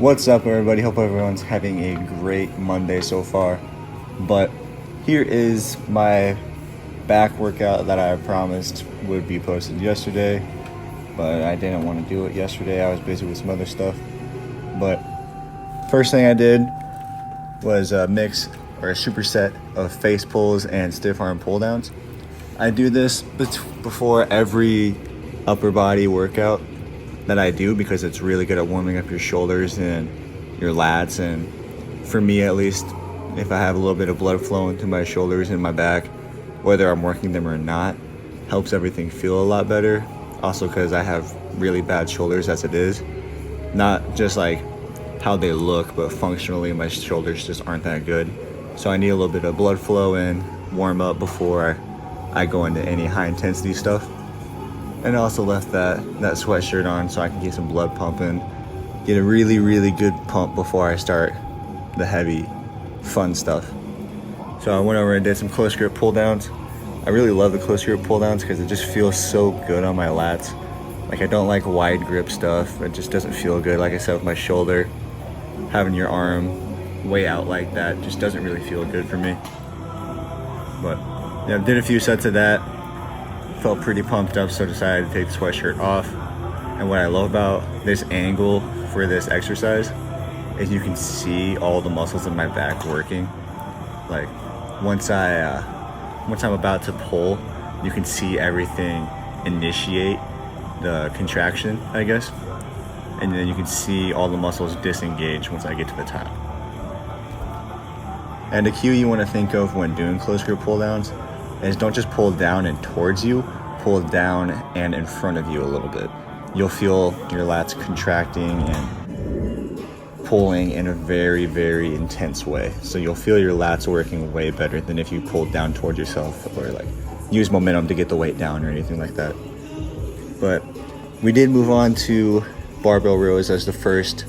What's up, everybody? Hope everyone's having a great Monday so far. But here is my back workout that I promised would be posted yesterday, but I didn't want to do it yesterday. I was busy with some other stuff. But first thing I did was a mix or a superset of face pulls and stiff arm pull downs. I do this before every upper body workout that I do because it's really good at warming up your shoulders and your lats. And for me, at least, if I have a little bit of blood flowing to my shoulders and my back, whether I'm working them or not, helps everything feel a lot better. Also because I have really bad shoulders as it is. Not just like how they look, but functionally my shoulders just aren't that good. So I need a little bit of blood flow and warm up before I go into any high intensity stuff. And I also left that sweatshirt on so I can get some blood pumping, get a really, really good pump before I start the heavy, fun stuff. So I went over and did some close grip pull downs. I really love the close grip pull downs because it just feels so good on my lats. Like, I don't like wide grip stuff. It just doesn't feel good. Like I said, with my shoulder, having your arm way out like that just doesn't really feel good for me. But yeah, did a few sets of that. Felt pretty pumped up, so decided to take the sweatshirt off. And what I love about this angle for this exercise is you can see all the muscles in my back working. Like, once I'm about to pull, you can see everything initiate the contraction, I guess. And then you can see all the muscles disengage once I get to the top. And a cue you want to think of when doing close grip pull downs is don't just pull down and towards you, pull down and in front of you a little bit. You'll feel your lats contracting and pulling in a very, very intense way. So you'll feel your lats working way better than if you pulled down towards yourself or like use momentum to get the weight down or anything like that. But we did move on to barbell rows as the first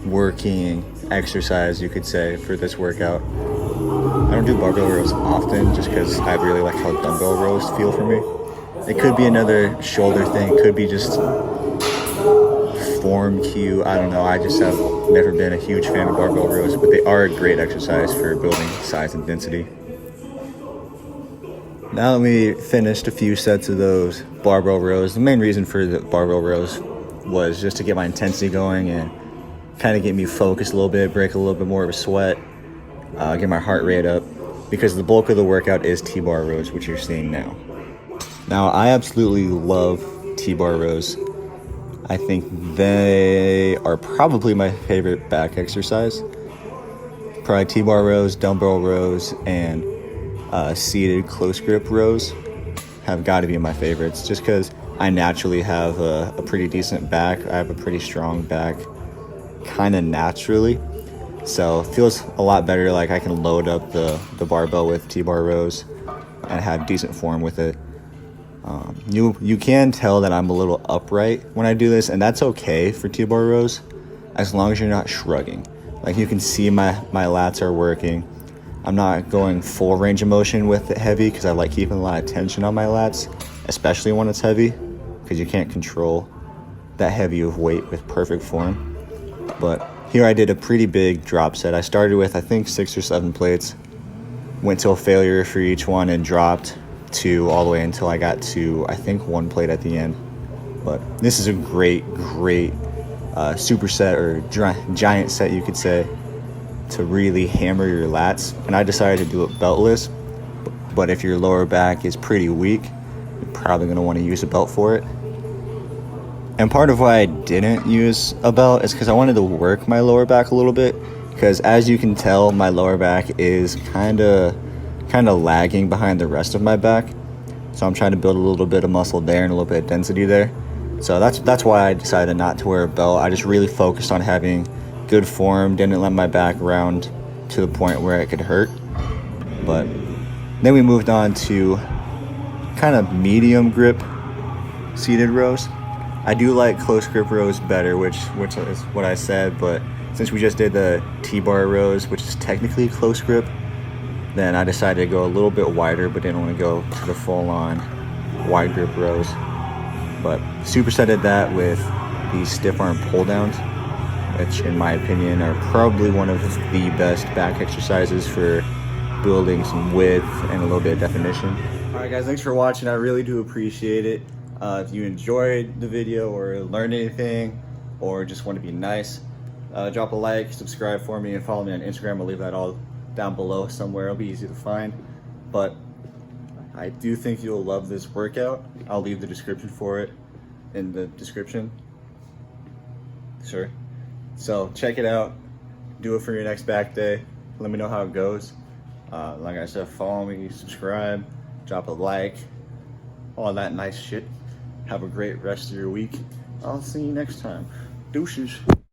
working exercise, you could say, for this workout. I don't do barbell rows often just because I really like how dumbbell rows feel for me. It could be another shoulder thing, it could be just form cue, I don't know. I just have never been a huge fan of barbell rows, but they are a great exercise for building size and density. Now that we finished a few sets of those barbell rows, the main reason for the barbell rows was just to get my intensity going and kind of get me focused a little bit, break a little bit more of a sweat, get my heart rate up, because the bulk of the workout is T-bar rows, which you're seeing now. Now, I absolutely love T-bar rows. I think they are probably my favorite back exercise. Probably T-bar rows, dumbbell rows, and seated close grip rows have got to be my favorites, just because I naturally have a pretty decent back. I have a pretty strong back, kind of naturally. So it feels a lot better, like I can load up the barbell with T-bar rows and have decent form with it. You can tell that I'm a little upright when I do this, and that's okay for T-bar rows as long as you're not shrugging. Like, you can see my lats are working. I'm not going full range of motion with it heavy because I like keeping a lot of tension on my lats, especially when it's heavy, because you can't control that heavy of weight with perfect form. But here I did a pretty big drop set. I started with, I think, 6 or 7 plates, went to a failure for each one and dropped 2 all the way until I got to, I think, 1 plate at the end. But this is a great superset or giant set, you could say, to really hammer your lats. And I decided to do it beltless, but if your lower back is pretty weak, you're probably going to want to use a belt for it. And part of why I didn't use a belt is because I wanted to work my lower back a little bit, because as you can tell, my lower back is kind of lagging behind the rest of my back. So I'm trying to build a little bit of muscle there and a little bit of density there. So that's why I decided not to wear a belt. I just really focused on having good form, didn't let my back round to the point where it could hurt. But then we moved on to kind of medium grip seated rows. I do like close grip rows better, which is what I said, but since we just did the T-bar rows, which is technically close grip, then I decided to go a little bit wider, but didn't want to go to the full-on wide grip rows. But supersetted that with these stiff arm pull downs. which in my opinion are probably one of the best back exercises for building some width and a little bit of definition. All right guys, thanks for watching. I really do appreciate it. If you enjoyed the video or learned anything or just want to be nice, drop a like, subscribe for me, and follow me on Instagram. I'll leave that all down below somewhere. It'll be easy to find. But I do think you'll love this workout. I'll leave the description for it in the description. Sure. So check it out. Do it for your next back day. Let me know how it goes. Like I said, follow me, subscribe, drop a like, all that nice shit. Have a great rest of your week. I'll see you next time. Deuces.